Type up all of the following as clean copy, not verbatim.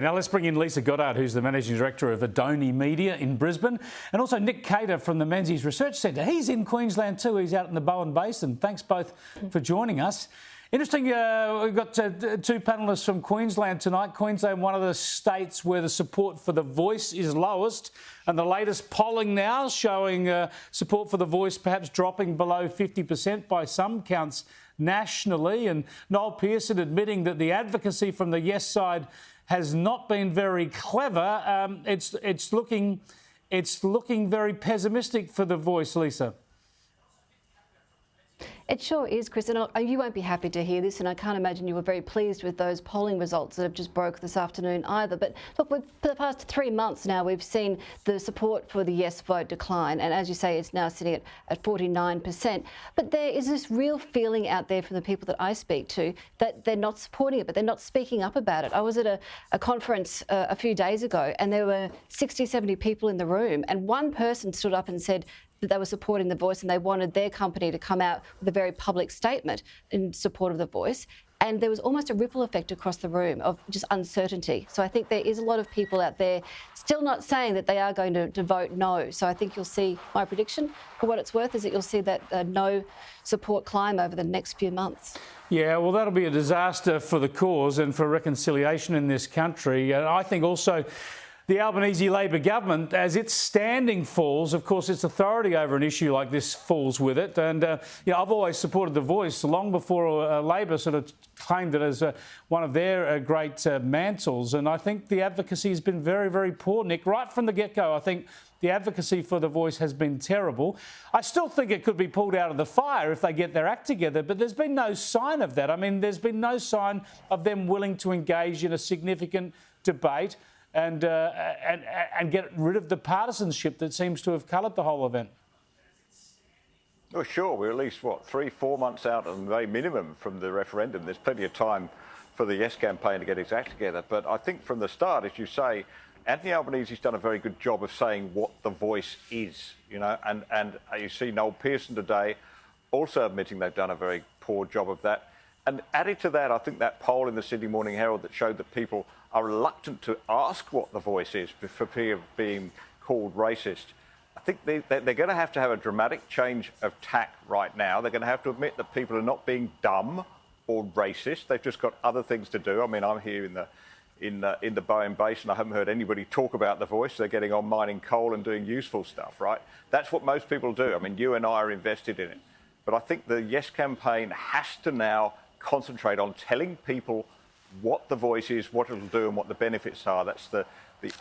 Now let's bring in Leisa Goddard, who's the Managing Director of Adoni Media in Brisbane, and also Nick Cater from the Menzies Research Centre. He's in Queensland too. He's out in the Bowen Basin. Thanks both for joining us. Interesting, we've got two panellists from Queensland tonight. Queensland, one of the states where the support for the voice is lowest, and the latest polling now showing support for the voice perhaps dropping below 50% by some counts nationally. And Noel Pearson admitting that the advocacy from the yes side has not been very clever. It's looking very pessimistic for the voice, Leisa. It sure is, Chris, and you won't be happy to hear this, and I can't imagine you were very pleased with those polling results that have just broke this afternoon either. But look, for the past 3 months now, we've seen the support for the yes vote decline, and as you say, it's now sitting at 49%. But there is this real feeling out there from the people that I speak to that they're not supporting it, but they're not speaking up about it. I was at a conference a few days ago, and there were 60, 70 people in the room, and one person stood up and said that they were supporting the voice and they wanted their company to come out with a very public statement in support of the voice. And there was almost a ripple effect across the room of just uncertainty. So I think there is a lot of people out there still not saying that they are going to vote no. So I think you'll see, my prediction for what it's worth is that you'll see that no support climb over the next few months. Yeah, well, that'll be a disaster for the cause and for reconciliation in this country. And I think also the Albanese Labor government, as its standing falls, of course, its authority over an issue like this falls with it. And, I've always supported the voice long before Labor sort of claimed it as one of their great mantles. And I think the advocacy has been very, very poor, Nick. Right from the get-go, I think the advocacy for the voice has been terrible. I still think it could be pulled out of the fire if they get their act together, but there's been no sign of that. I mean, there's been no sign of them willing to engage in a significant debate and get rid of the partisanship that seems to have coloured the whole event. Oh, sure. We're at least, 3-4 months out at the very minimum from the referendum. There's plenty of time for the Yes campaign to get its act together. But I think from the start, as you say, Anthony Albanese's done a very good job of saying what the voice is, and you see Noel Pearson today also admitting they've done a very poor job of that. And added to that, I think that poll in the Sydney Morning Herald that showed that people are reluctant to ask what the voice is for fear of being called racist. I think they're going to have a dramatic change of tack right now. They're going to have to admit that people are not being dumb or racist. They've just got other things to do. I mean, I'm here in the Bowen Basin. I haven't heard anybody talk about the voice. They're getting on mining coal and doing useful stuff, right? That's what most people do. I mean, you and I are invested in it. But I think the Yes campaign has to now concentrate on telling people what the voice is, what it'll do and what the benefits are. That's the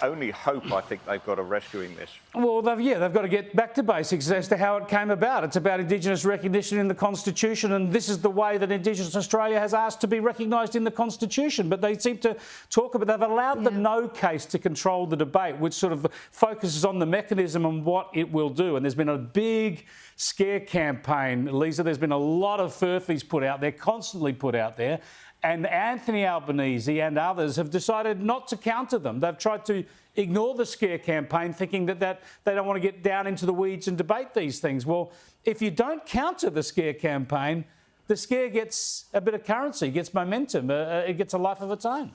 only hope I think they've got of rescuing this. Well, they've got to get back to basics as to how it came about. It's about Indigenous recognition in the Constitution, and this is the way that Indigenous Australia has asked to be recognised in the Constitution. But they seem to talk about, they've allowed the no case to control the debate, which sort of focuses on the mechanism and what it will do. And there's been a big scare campaign, Leisa. There's been a lot of furphies put out there, constantly put out there. And Anthony Albanese and others have decided not to counter them. They've tried to ignore the scare campaign, thinking that they don't want to get down into the weeds and debate these things. Well, if you don't counter the scare campaign, the scare gets a bit of currency, gets momentum, it gets a life of its own.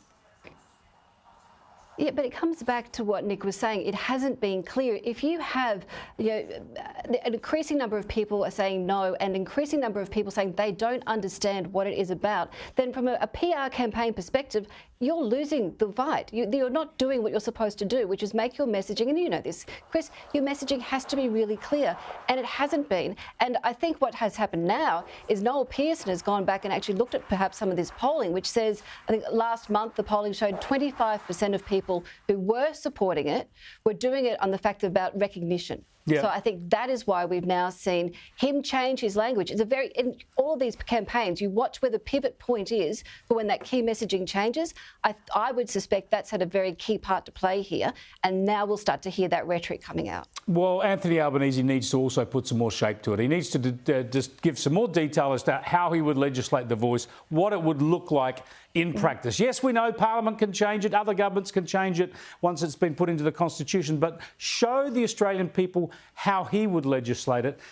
Yeah, but it comes back to what Nick was saying. It hasn't been clear. If you have an increasing number of people are saying no and increasing number of people saying they don't understand what it is about, then from a PR campaign perspective, you're losing the fight. You're not doing what you're supposed to do, which is make your messaging, and you know this, Chris, your messaging has to be really clear, and it hasn't been. And I think what has happened now is Noel Pearson has gone back and actually looked at perhaps some of this polling, which says, I think last month the polling showed 25% of people who were supporting it were doing it on the fact about recognition. Yeah. So I think that is why we've now seen him change his language. It's in all these campaigns, you watch where the pivot point is for when that key messaging changes. I would suspect that's had a very key part to play here, and now we'll start to hear that rhetoric coming out. Well, Anthony Albanese needs to also put some more shape to it. He needs to just give some more detail as to how he would legislate the voice, what it would look like in practice. Yes, we know Parliament can change it, other governments can change it once it's been put into the Constitution, but show the Australian people how he would legislate it.